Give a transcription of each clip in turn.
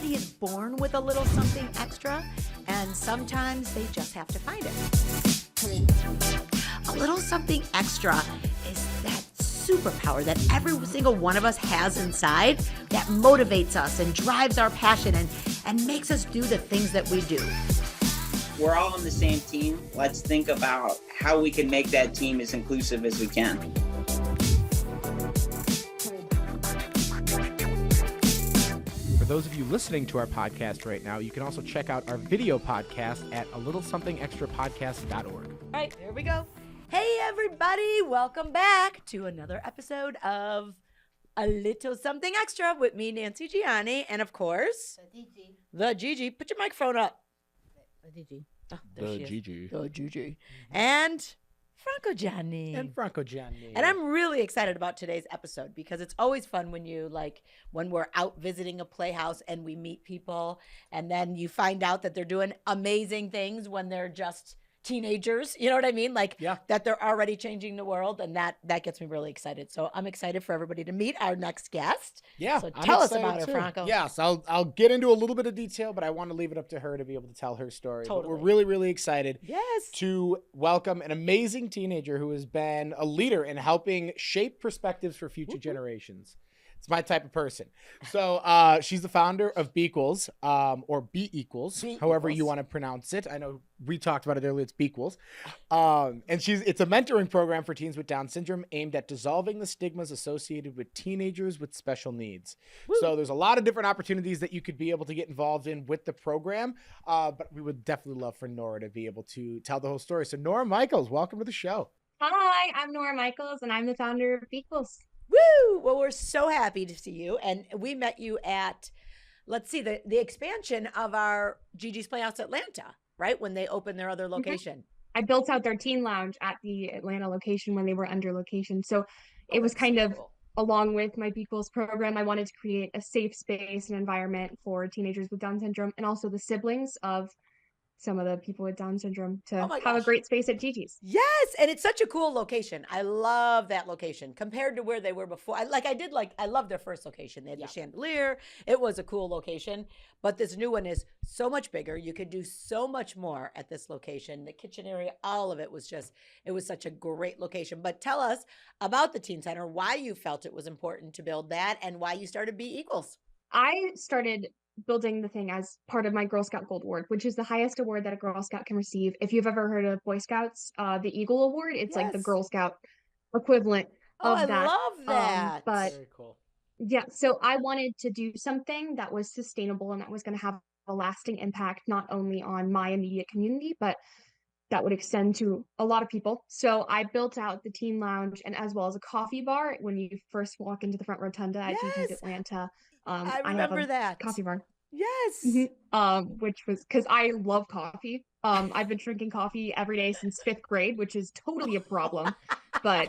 everybody is born with a little something extra, and sometimes they just have to find it. A little something extra is that superpower that every single one of us has inside that motivates us and drives our passion and makes us do the things that we do. We're all on the same team. Let's think about how we can make that team as inclusive as we can. For those of you listening to our podcast right now, you can also check out our video podcast at alittlesomethingextrapodcast.org. All right, here we go. Hey, everybody. Welcome back to another episode of A Little Something Extra with me, Nancy Gianni, and of course, the Gigi. Put your microphone up. The Gigi. Oh, there she is. Gigi. The Gigi. And Franco Gianni. And Franco Gianni. And I'm really excited about today's episode because it's always fun when when we're out visiting a playhouse and we meet people and then you find out that they're doing amazing things when they're just teenagers, you know what I mean? That they're already changing the world, and that gets me really excited. So I'm excited for everybody to meet our next guest. Yeah. So tell us about her, Franco. Yes, I'll get into a little bit of detail, but I want to leave it up to her to be able to tell her story. Totally. But we're really, really excited Yes. to welcome an amazing teenager who has been a leader in helping shape perspectives for future generations. It's my type of person. So she's the founder of bEquals, or bEquals, however you want to pronounce it. I know we talked about it earlier. It's bEquals. And it's a mentoring program for teens with Down syndrome aimed at dissolving the stigmas associated with teenagers with special needs. Woo. So there's a lot of different opportunities that you could be able to get involved in with the program. But we would definitely love for Nora to be able to tell the whole story. So Nora Michaelis, welcome to the show. Hi, I'm Nora Michaelis, and I'm the founder of bEquals. Woo! Well, we're so happy to see you. And we met you at, the expansion of our Gigi's Playhouse Atlanta, right? When they opened their other location. I built out their teen lounge at the Atlanta location when they were under location. So it was kind of, along with my bEquals program, I wanted to create a safe space and environment for teenagers with Down syndrome and also the siblings of some of the people with Down syndrome to have a great space at Gigi's. Yes, and it's such a cool location. I love that location compared to where they were before. I love their first location. They had the chandelier. It was a cool location, but this new one is so much bigger. You could do so much more at this location. The kitchen area, all of it was such a great location. But tell us about the Teen Center, why you felt it was important to build that, and why you started bEquals. I started building the thing as part of my Girl Scout Gold Award, which is the highest award that a Girl Scout can receive. If you've ever heard of Boy Scouts, the Eagle Award, it's like the Girl Scout equivalent of that. I love that. But Very cool. yeah, so I wanted to do something that was sustainable and that was going to have a lasting impact, not only on my immediate community, but that would extend to a lot of people. So I built out the teen lounge and as well as a coffee bar when you first walk into the front rotunda at Gigi's Atlanta. I remember that coffee bar. Yes. Mm-hmm. Which was because I love coffee. I've been drinking coffee every day since 5th grade, which is totally a problem. But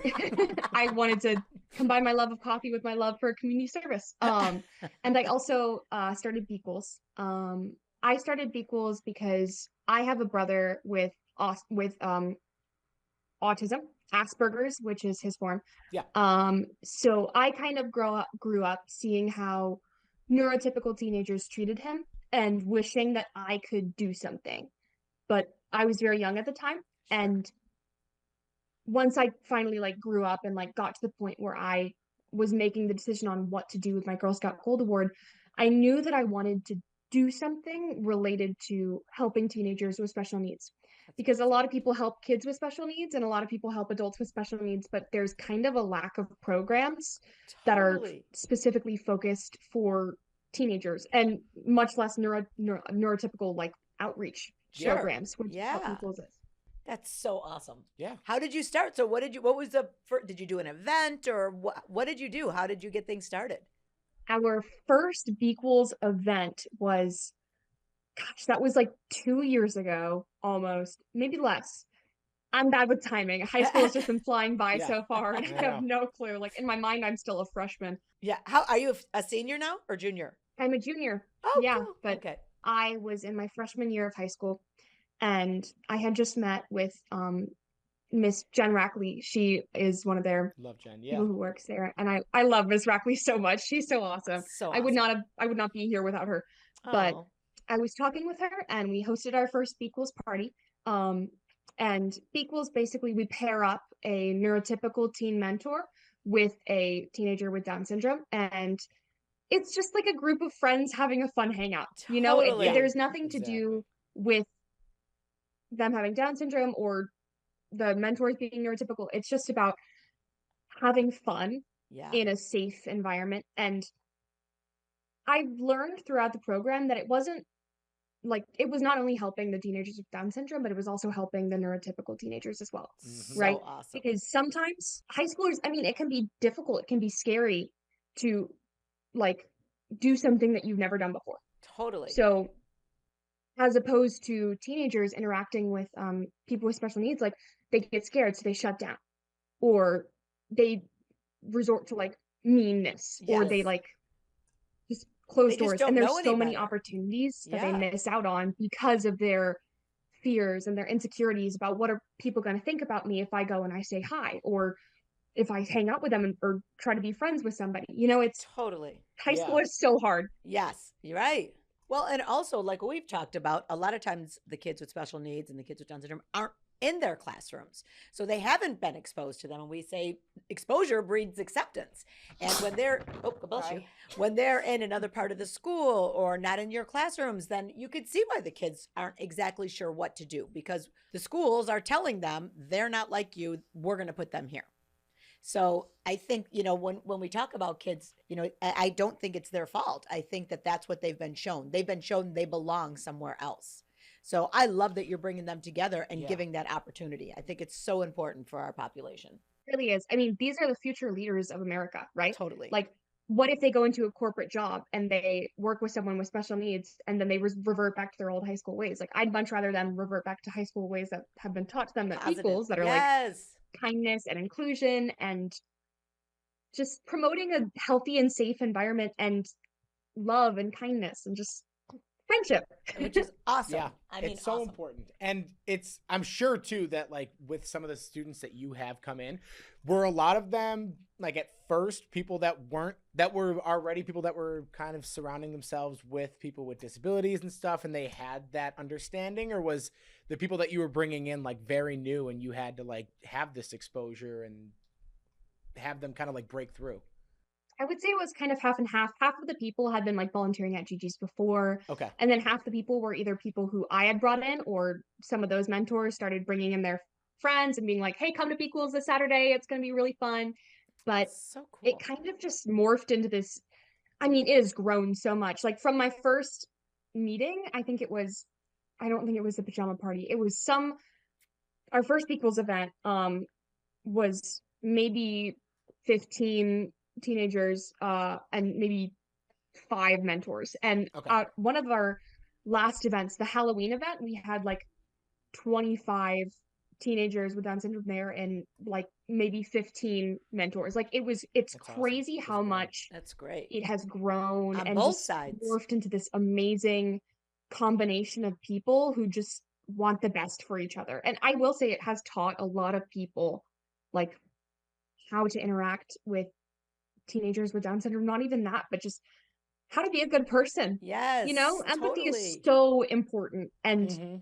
I wanted to combine my love of coffee with my love for community service. And I also started bEquals. I started bEquals because I have a brother with autism, Asperger's, which is his form. Yeah. So I kind of grew up seeing how neurotypical teenagers treated him and wishing that I could do something. But I was very young at the time. And once I finally grew up and got to the point where I was making the decision on what to do with my Girl Scout Gold Award, I knew that I wanted to do something related to helping teenagers with special needs. Because a lot of people help kids with special needs and a lot of people help adults with special needs, but there's kind of a lack of programs that are specifically focused for teenagers and much less neurotypical outreach programs. Which That's so awesome. Yeah. How did you start? So did you do an event or what did you do? How did you get things started? Our first bEquals event was, that was 2 years ago, almost, maybe less. I'm bad with timing. High school has just been flying by so far, and I have no clue. In my mind, I'm still a freshman. Yeah. How are you a senior now or junior? I'm a junior. Oh, yeah. Cool. But okay. I was in my freshman year of high school, and I had just met with Miss Jen Rackley. She is one of their Love Jen. Yeah. people who works there, and I love Miss Rackley so much. She's so awesome. So I would awesome. not be here without her. But Oh, I was talking with her, and we hosted our first bEquals party. And bEquals, basically we pair up a neurotypical teen mentor with a teenager with Down syndrome, and it's just like a group of friends having a fun hangout. You know, totally. there's nothing to Exactly. do with them having Down syndrome or the mentors being neurotypical. It's just about having fun Yeah. in a safe environment. And I've learned throughout the program that it was not only helping the teenagers with Down syndrome, but it was also helping the neurotypical teenagers as well. Mhm. Right? So awesome. Because sometimes high schoolers, I mean, it can be difficult, it can be scary to like do something that you've never done before. Totally. So as opposed to teenagers interacting with people with special needs, like they get scared, so they shut down, or they resort to like meanness, or they Yes. like just close They just doors. don't And know there's any so many better. opportunities that they Yeah. miss out on because of their fears and their insecurities about what are people going to think about me if I go and I say hi, or if I hang out with them or try to be friends with somebody. You know, it's Totally. high school Yeah. is so hard. Yes, you're right. Well, and also, like we've talked about, a lot of times the kids with special needs and the kids with Down syndrome aren't in their classrooms. So they haven't been exposed to them. And we say exposure breeds acceptance. And when they're, oh, God bless you, Sorry. when they're in another part of the school or not in your classrooms, then you could see why the kids aren't exactly sure what to do, because the schools are telling them they're not like you. We're going to put them here. So I think, when we talk about kids, I don't think it's their fault. I think that that's what they've been shown. They've been shown they belong somewhere else. So I love that you're bringing them together and Yeah. giving that opportunity. I think it's so important for our population. It really is. I mean, these are the future leaders of America, right? Totally. Like, what if they go into a corporate job and they work with someone with special needs and then they revert back to their old high school ways? Like, I'd much rather them revert back to high school ways that have been taught to them, that Positive. equals, that are like Yes. kindness and inclusion and just promoting a healthy and safe environment and love and kindness and just friendship. Which is awesome. Yeah, I mean, it's so awesome. important. And I'm sure too that like with some of the students that you have come in, were a lot of them like at first people that were already people that were kind of surrounding themselves with people with disabilities and stuff, and they had that understanding, or was the people that you were bringing in like very new and you had to like have this exposure and have them kind of like break through? I would say it was kind of half and half. Half of the people had been like volunteering at GG's before. Okay. And then half the people were either people who I had brought in, or some of those mentors started bringing in their friends and being like, hey, come to bEquals this Saturday. It's going to be really fun. But So cool. it kind of just morphed into this. I mean, it has grown so much. Like from my first meeting, I don't think it was a pajama party. It was our first bEquals event was maybe 15 teenagers and maybe 5 mentors. And Okay. one of our last events, the Halloween event, we had like 25 teenagers with Down syndrome there and like maybe 15 mentors. Like it's That's crazy awesome. how That's great. much That's great. it has grown On and both just sides. morphed into this amazing combination of people who just want the best for each other. And I will say it has taught a lot of people like how to interact with teenagers with Down syndrome. Not even that, but just how to be a good person. Yes. You know, empathy is totally. so important. And Mhm.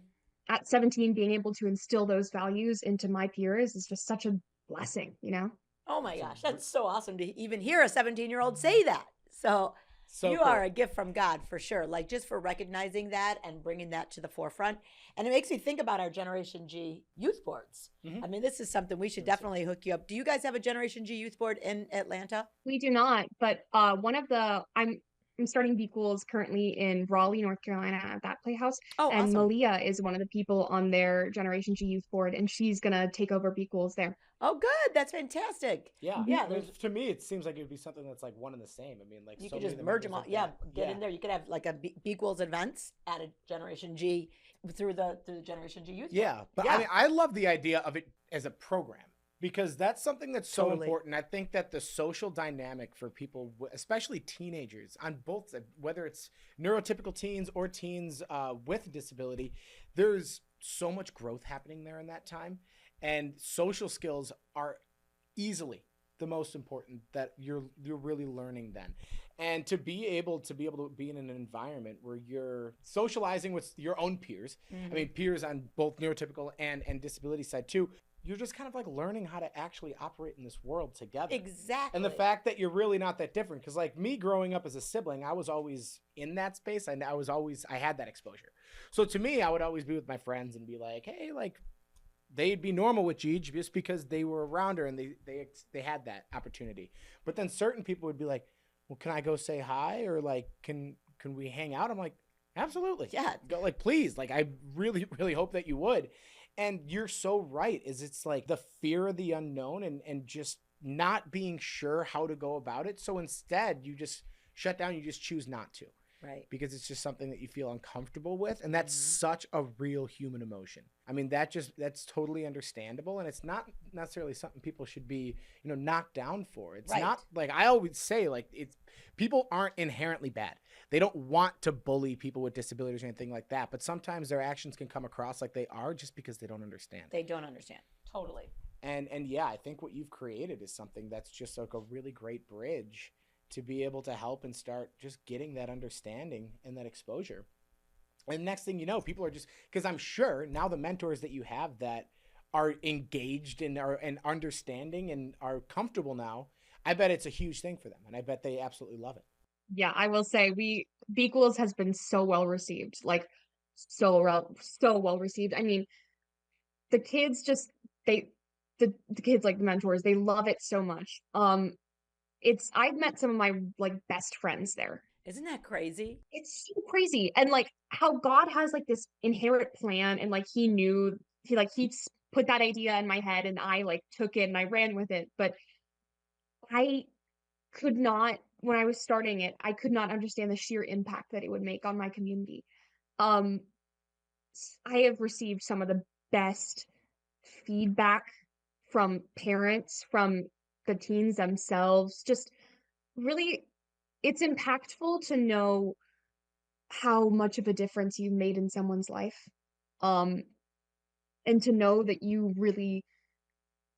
at 17, being able to instill those values into my peers is just such a blessing, you know? Oh my gosh, that's so awesome to even hear a 17-year-old say that. So So you cool. are a gift from God for sure. Like just for recognizing that and bringing that to the forefront. And it makes me think about our Generation G youth boards. Mhm. I mean, this is something we should definitely hook you up. Do you guys have a Generation G youth board in Atlanta? We do not, but I'm starting bEquals currently in Raleigh, North Carolina at that playhouse. Oh, And awesome. Malia is one of the people on their Generation G youth board, and she's gonna take over bEquals there. Oh, good. That's fantastic. Yeah. Yeah, I mean, there's- to me, it seems like it would be something that's like one and the same. I mean, like You so could many just of the merge them members all. of Yeah, that- get in there. You could have like a bEquals events at a Generation G through the Generation G youth board. Yeah, but Yeah. I mean, I love the idea of it as a program because that's something that's so Totally. important. I think that the social dynamic for people, especially teenagers, on both sides, whether it's neurotypical teens or teens with disability, there's so much growth happening there in that time. And social skills are easily the most important that you're really learning then. And to be able to be in an environment where you're socializing with your own peers, I mean peers on both neurotypical and disability side too, you're just kind of like learning how to actually operate in this world together. Exactly. And the fact that you're really not that different, because like me growing up as a sibling, I was always in that space, and I had that exposure. So to me, I would always be with my friends and be like, hey, like they'd be normal with Gigi just because they were around her and they had that opportunity. But then certain people would be like, well, can I go say hi, or like can we hang out? I'm like, absolutely, Yeah. go, like please, like I really really hope that you would. And you're so right, is it's like the fear of the unknown and just not being sure how to go about it. So instead you just shut down, you just choose not to. Right. Because it's just something that you feel uncomfortable with. And that's such a real human emotion. I mean, that's totally understandable. And it's not necessarily something people should be, knocked down for. It's Right. not like I always say, like people aren't inherently bad. They don't want to bully people with disabilities or anything like that. But sometimes their actions can come across like they are just because they don't understand. They don't understand. Totally. And yeah, I think what you've created is something that's just like a really great bridge to be able to help and start just getting that understanding and that exposure. And next thing you know, people are just, because I'm sure now the mentors that you have that are engaged and are and understanding and are comfortable now, I bet it's a huge thing for them. And I bet they absolutely love it. Yeah, I will say bEquals has been so well received, like so well received. I mean, the kids just the kids, like the mentors, they love it so much. I've met some of my like best friends there. Isn't that crazy? It's so crazy. And like how God has like this inherent plan, and like he put that idea in my head, and I like took it and I ran with it. But I could not, when I was starting it, I could not understand the sheer impact that it would make on my community. Um, I have received some of the best feedback from parents, from the teens themselves. Just really, it's impactful to know how much of a difference you've made in someone's life. Um, and to know that you really,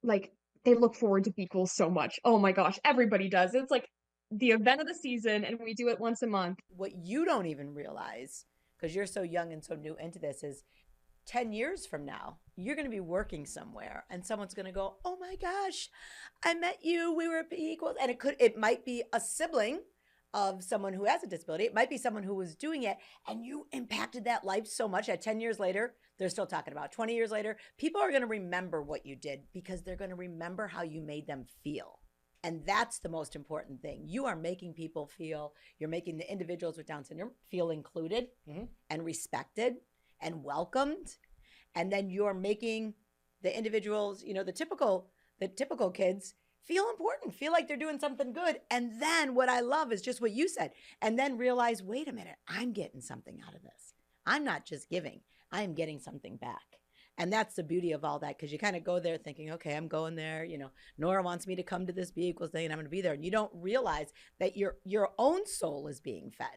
like, they look forward to bEquals so much. Oh my gosh, everybody does. It's like the event of the season, and we do it once a month. What you don't even realize, because you're so young and so new into this, is 10 years from now, you're going to be working somewhere and someone's going to go, oh my gosh, I met you. We were at bEquals. And it might be a sibling of someone who has a disability. It might be someone who was doing it, and you impacted that life so much that 10 years later, they're still talking about 20 years later. People are going to remember what you did because they're going to remember how you made them feel. And that's the most important thing. You are making people feel, you're making the individuals with Down syndrome feel included and respected and welcomed. And then you're making the individuals, the typical kids feel important, feel like they're doing something good. And then what I love is just what you said. And then realize, wait a minute, I'm getting something out of this. I'm not just giving, I am getting something back. And that's the beauty of all that, because you kind of go there thinking, okay, I'm going there. Nora wants me to come to this bEquals thing, and I'm going to be there. And you don't realize that your own soul is being fed.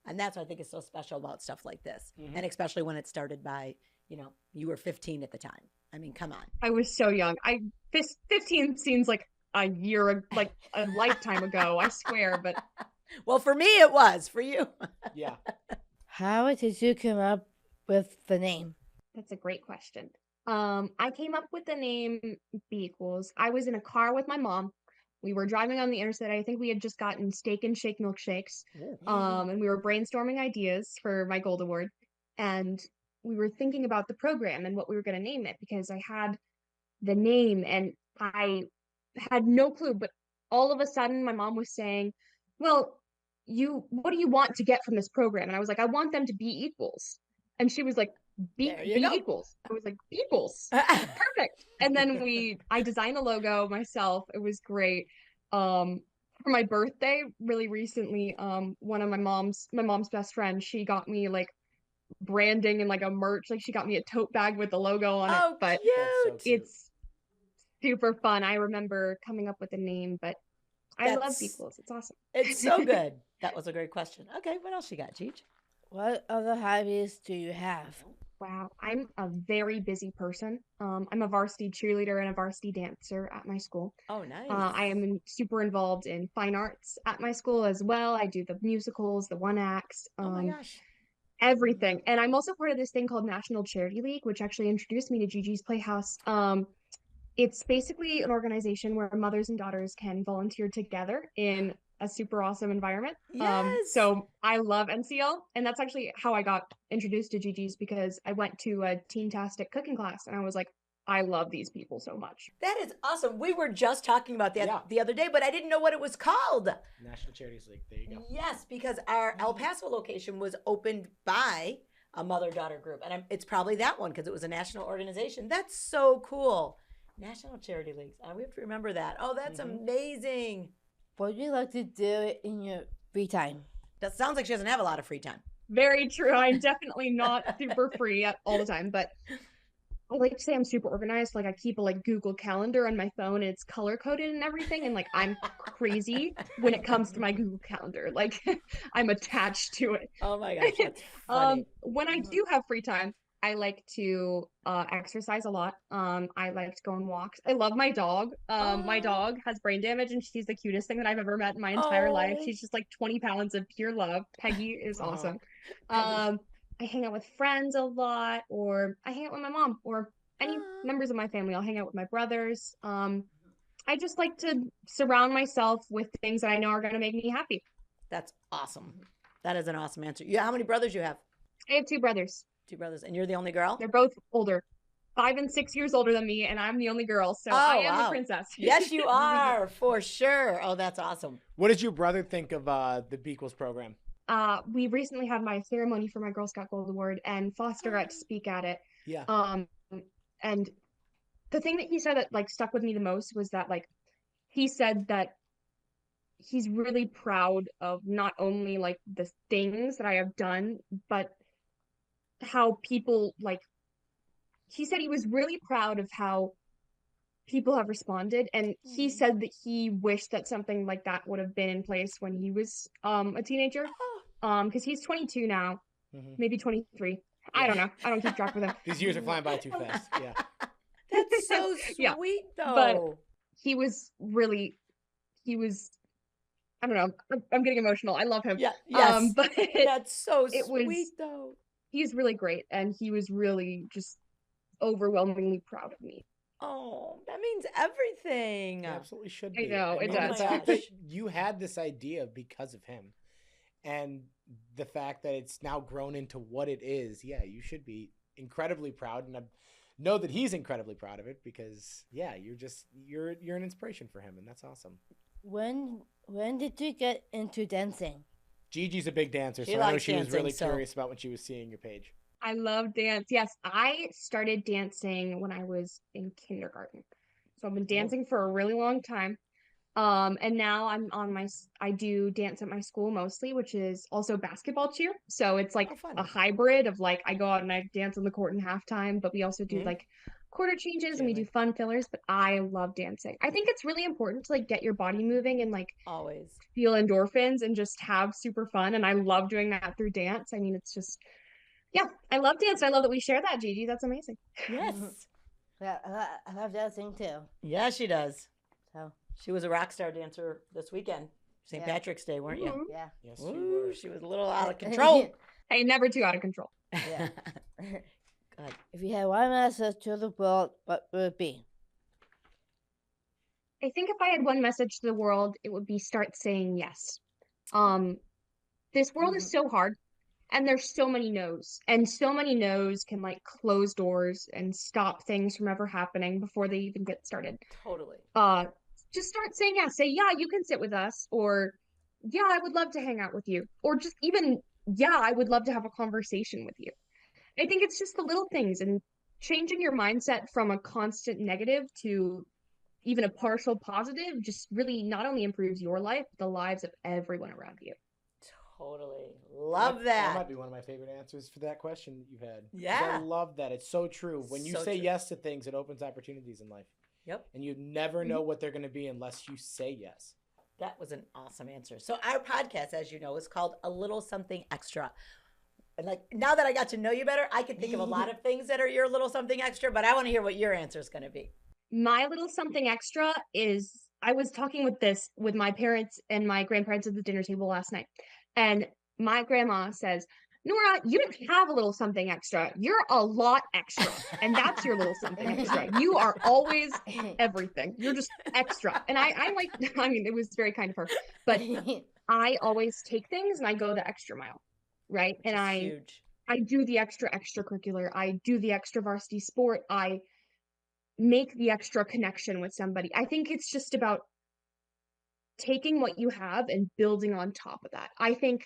And that's what I think is so special about stuff like this. And especially when it started by, you were 15 at the time. I mean, come on. I was so young. 15 seems like a year, like a lifetime ago, I swear. But well, for me, it was. For you. Yeah. How did you come up with the name? That's a great question. I came up with the name bEquals. I was in a car with my mom. We were driving on the interstate. I think we had just gotten Steak and Shake milkshakes. And we were brainstorming ideas for my Gold Award. And we were thinking about the program and what we were going to name it, because I had the name and I had no clue. But all of a sudden, my mom was saying, well, what do you want to get from this program? And I was like, I want them to be equals. And she was like, bEquals. I was like, bEquals. Perfect. And then I designed the logo myself. It was great. For my birthday, really recently, one of my mom's best friends, she got me like branding and like a merch. Like she got me a tote bag with the logo on it. But cute. it's super fun. I remember coming up with a name, but I love bEquals. It's awesome. It's so good. That was a great question. Okay, what else you got, Cheech? What other hobbies do you have? Wow, I'm a very busy person. I'm a varsity cheerleader and a varsity dancer at my school. Oh, nice. I am super involved in fine arts at my school as well. I do the musicals, the one acts, Oh my gosh. everything. And I'm also part of this thing called National Charity League, which actually introduced me to Gigi's Playhouse. It's basically an organization where mothers and daughters can volunteer together in a super awesome environment. Yes. So I love NCL, and that's actually how I got introduced to Gigi's, because I went to a Teen-tastic cooking class and I was like, I love these people so much. That is awesome. We were just talking about that Yeah. the other day, but I didn't know what it was called. National Charities League. There you go. Yes, because our El Paso location was opened by a mother-daughter group, and it's probably that one because it was a national organization. That's so cool. National Charity Leagues. We have to remember that. Oh, that's amazing. What do you like to do in your free time? That sounds like she doesn't have a lot of free time. Very true. I'm definitely not super free all the time, but I like to say I'm super organized. Like I keep a Google Calendar on my phone, and it's color coded and everything. And I'm crazy when it comes to my Google Calendar. Like I'm attached to it. Oh my gosh, that's funny. When I do have free time, I like to exercise a lot. I like to go on walks. I love my dog. My dog has brain damage, and she's the cutest thing that I've ever met in my entire life. She's just 20 pounds of pure love. Peggy is awesome. I hang out with friends a lot, or I hang out with my mom, or any members of my family. I'll hang out with my brothers. I just like to surround myself with things that I know are going to make me happy. That's awesome. That is an awesome answer. How many brothers you have? I have two brothers. Two brothers, and you're the only girl? They're both older, 5 and 6 years older than me, and I'm the only girl, so I am the princess. Yes, you are, for sure. Oh, that's awesome. What did your brother think of the bEquals program? We recently had my ceremony for my Girl Scout Gold Award, and Foster got to speak at it. Yeah. And the thing that he said that stuck with me the most was that he said that he's really proud of not only the things that I have done, but how people he said he was really proud of how people have responded, and he said that he wished that something like that would have been in place when he was a teenager, because he's 22 now, maybe 23. I don't know, I don't keep track with him. These years are flying by too fast. Yeah. That's so sweet, though. But he was I don't know, I'm getting emotional. I love him. Yeah. Yes. But that's so sweet, though. He's really great, and he was really just overwhelmingly proud of me. Oh, that means everything. It absolutely should be. I know, it does. The fact that you had this idea because of him, and the fact that it's now grown into what it is, you should be incredibly proud, and I know that he's incredibly proud of it because, you're an inspiration for him, and that's awesome. When did you get into dancing? Gigi's a big dancer, She so I know likes she was dancing, really so- curious about when she was seeing your page. I love dance. Yes, I started dancing when I was in kindergarten. So I've been dancing for a really long time. And now I do dance at my school mostly, which is also basketball cheer. So it's fun. a hybrid of I go out and I dance on the court in halftime, but we also do quarter changes and we do fun fillers, but I love dancing. I think it's really important to get your body moving and always feel endorphins and just have super fun. And I love doing that through dance. I mean, it's just, I love dance. I love that we share that, Gigi. That's amazing. Yes. Yeah, I love dancing too. Yeah, she does. So She was a rock star dancer this weekend. St. Patrick's Day, weren't you? yeah. Yes, Ooh, you were. she was a little out of control. Hey, never too out of control. Yeah. God. If you had one message to the world, what would it be? I think if I had one message to the world, it would be start saying yes. This world is so hard, and there's so many no's, and so many no's can close doors and stop things from ever happening before they even get started. Totally. Just start saying yes. Say, yeah, you can sit with us, or yeah, I would love to hang out with you, or just even, yeah, I would love to have a conversation with you. I think it's just the little things, and changing your mindset from a constant negative to even a partial positive just really not only improves your life, but the lives of everyone around you. Totally. Love That that. might be one of my favorite answers for that question that you've had. 'Cause Yeah. I love that. It's so true. When you So say true. yes to things, it opens opportunities in life. Yep. And you never know what they're going to be unless you say yes. That was an awesome answer. So our podcast, as you know, is called A Little Something Extra. And like now that I got to know you better, I can think of a lot of things that are your little something extra, but I want to hear what your answer is going to be. My little something extra is I was talking with my parents and my grandparents at the dinner table last night. And my grandma says, Nora, you don't have a little something extra. You're a lot extra. And that's your little something extra. You are always everything. You're just extra. And I like, I mean, it was very kind of her, but I always take things and I go the extra mile. Right. And Huge. I do the extracurricular. I do the extra varsity sport. I make the extra connection with somebody. I think it's just about taking what you have and building on top of that. I think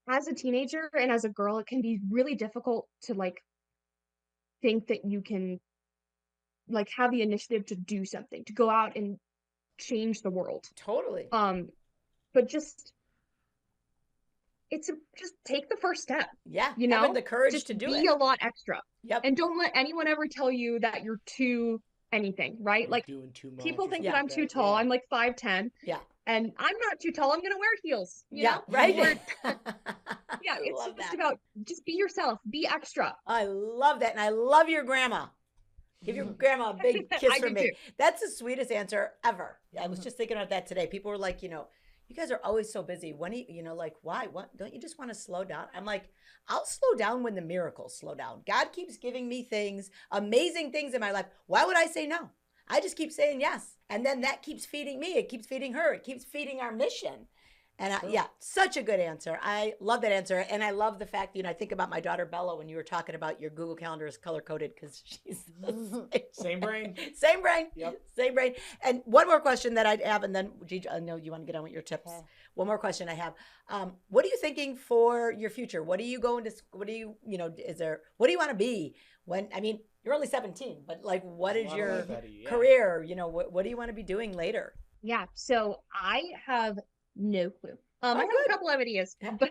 as a teenager and as a girl, it can be really difficult to like think that you can like have the initiative to do something, to go out and change the world. Totally. But just just take the first step. Yeah. You know, having the courage just to do be it. a lot extra. Yep. And don't let anyone ever tell you that you're too anything, right? You're Like doing too much people or think something that I'm like too tall. Yeah. I'm like 5'10". Yeah. And I'm not too tall. I'm gonna wear heels. You know? Right. Yeah, it's love just that. about just be yourself, be extra. I love that. And I love your grandma. Give your grandma a big kiss I from do me. too. That's the sweetest answer ever. I was just thinking about that today. People were like, you guys are always so busy. When do you, like, why? What? Don't you just want to slow down? I'm like, I'll slow down when the miracles slow down. God keeps giving me things, amazing things in my life. Why would I say no? I just keep saying yes. And then that keeps feeding me. It keeps feeding her. It keeps feeding our mission. And yeah, such a good answer. I love that answer. And I love the fact, I think about my daughter Bella when you were talking about your Google Calendar is color coded because she's the Same brain. Same brain. Yep. Same brain. And one more question that I'd have, and then Gigi, I know you want to get on with your tips. Okay. One more question I have. What are you thinking for your future? What are you going to, what do you want to be when, you're only 17, but like, what is your career? What do you want to be doing later? Yeah, so I have no clue. I have a couple of ideas, but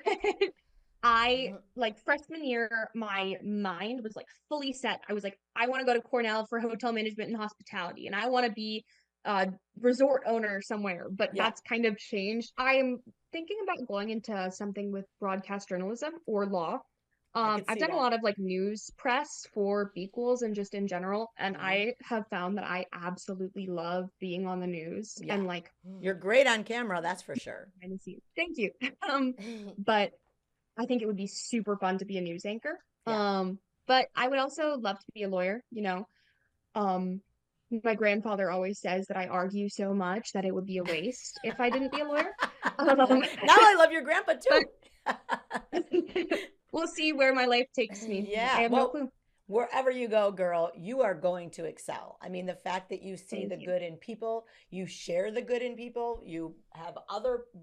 I like freshman year, my mind was like fully set. I was like, I want to go to Cornell for hotel management and hospitality, and I want to be a resort owner somewhere, but that's kind of changed. I am thinking about going into something with broadcast journalism or law. I've done a lot of like news press for bEquals and just in general, and I have found that I absolutely love being on the news and like you're great on camera, that's for sure. Thank you. But I think it would be super fun to be a news anchor. But I would also love to be a lawyer, my grandfather always says that I argue so much that it would be a waste if I didn't be a lawyer. Now I love your grandpa too. We'll see where my life takes me. Yeah. I have no clue. Wherever you go, girl, you are going to excel. The fact that you see the good in people, you share the good in people, you have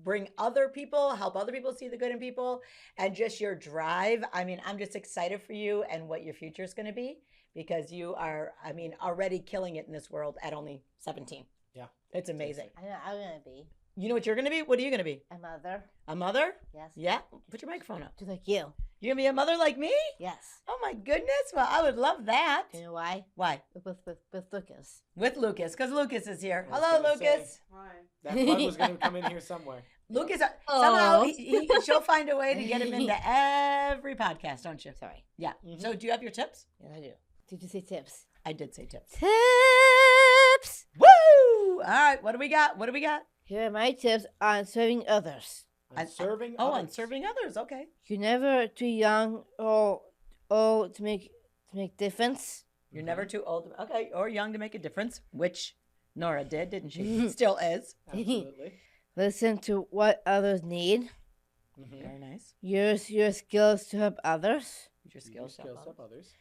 bring other people, help other people see the good in people, and just your drive. I'm just excited for you and what your future is going to be because you are, already killing it in this world at only 17. Yeah. It's amazing. I know I'm gonna be You know what you're going to be? What are you going to be? a mother. A mother? Yes. Yeah. Put your microphone up. Just like you. You're going to be a mother like me? Yes. Oh my goodness. Well, I would love that. You know why? Why? With Lucas. With Lucas, because Lucas is here. I was Hello, gonna Lucas. say, that plug was going to come in here somewhere. Lucas, somehow she'll find a way to get him into every podcast, don't you? Sorry. Yeah. So do you have your tips? Yes, I do. Did you say tips? I did say tips. Tips! Woo! All right. What do we got? Here are my tips on serving others. On serving on others. serving others. Okay. You're never too young or old to make difference. You're never too old, okay, or young to make a difference, which Nora did, didn't she? Still is. Absolutely. Listen to what others need. Very nice. Use your skills to help others. Use your skills to help others.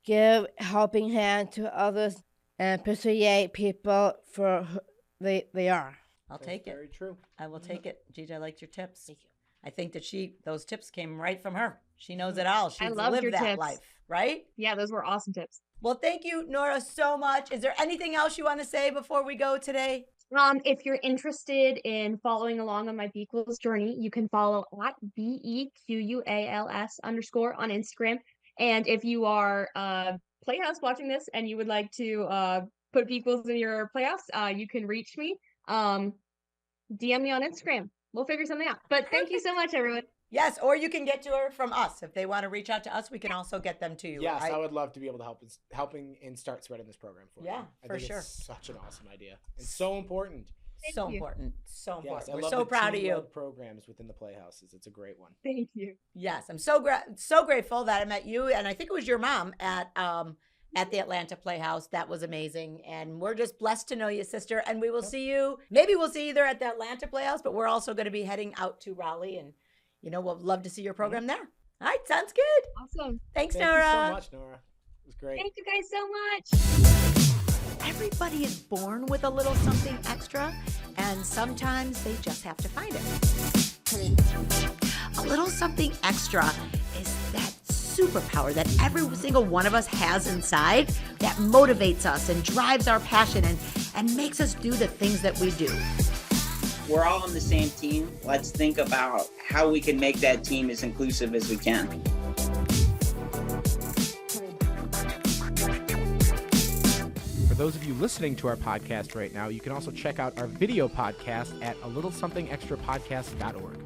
Give a helping hand to others and persuade people for who they are. I'll take it. Very true. I will take it. Gigi, I liked your tips. Thank you. I think that those tips came right from her. She knows it all. She's loved lived your that tips. life, right? Yeah, those were awesome tips. Well, thank you, Nora, so much. Is there anything else you want to say before we go today? If you're interested in following along on my bEquals journey, you can follow at BEQUALS _ on Instagram. And if you are Playhouse watching this and you would like to put bEquals in your Playhouse, you can reach me. DM me on Instagram. We'll figure something out. But thank you so much, everyone. Yes, or you can get to her from us. If they want to reach out to us, we can also get them to you. Yes, I would love to be able to helping and start spreading this program for you. Yeah, I for think sure. It's such an awesome idea. It's so important. So you. important. So important. Yes, I We're love so the proud of you. team-led programs within the Playhouses. It's a great one. Thank you. Yes, I'm so grateful that I met you, and I think it was your mom at the Atlanta Playhouse. That was amazing, and we're just blessed to know you, sister. And we will see you. Maybe we'll see you there at the Atlanta Playhouse, but we're also going to be heading out to Raleigh, and we'll love to see your program there. All right, sounds good. Awesome. Thanks, Thank Nora. you so much, Nora. It was great. Thank you guys so much. Everybody is born with a little something extra, and sometimes they just have to find it. A little something extra is that superpower that every single one of us has inside that motivates us and drives our passion and makes us do the things that we do. We're all on the same team. Let's think about how we can make that team as inclusive as we can. For those of you listening to our podcast right now, you can also check out our video podcast at alittlesomethingextrapodcast.org.